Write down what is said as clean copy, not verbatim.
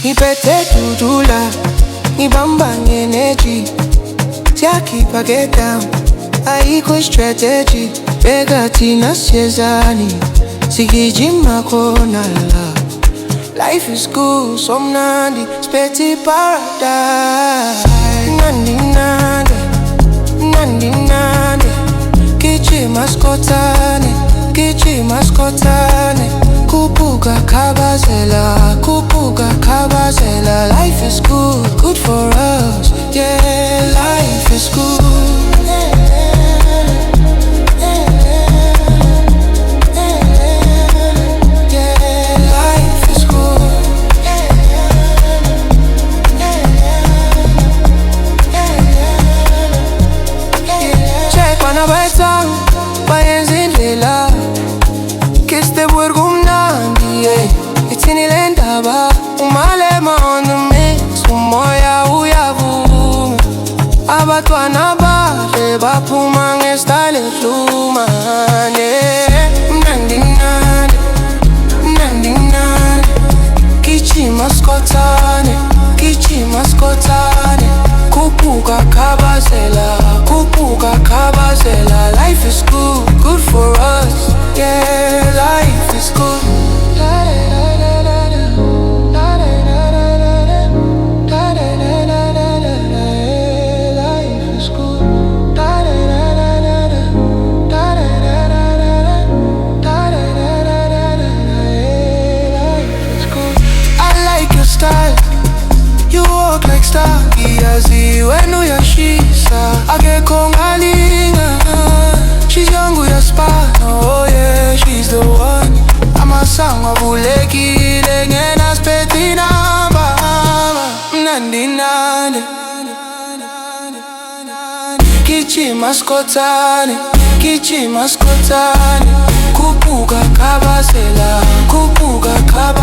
Ngiphethe dudula, ngibamba nge-energy. Siyakhipha get down, ayikho strategy. Bheka thina siyezani, sigijima khona la. Life is good, so mnandi, spetty paradise. Nandi nandi, nandi nandi. Gijima skotane, gijima skotane. Kupuka kabazela, kupuka kabazela. Life is good, good for us. Yeah, life is good. Bayenzindlela kiste burgumnandi itsini lendaba umalema on the mix umoya uyavuma abatwana bahle baphuma ngestyle ehlumane mnandi mnandi mnandi mnandi gijima skotane gijima skotane kupuka kabazela kupuka kabazela. Life is good, good for us. Yeah, life is good. Life is good. Life is good. I like your style. You walk like star. Iyazi wenu yashisa ake kongalinga. She's young with a spark, oh yeah, she's the one. Amasanga vulekile ngena speti namba. Nandi nandi gijima skotane, gijima skotane. Kupuka kabazela, kupuka kabazela.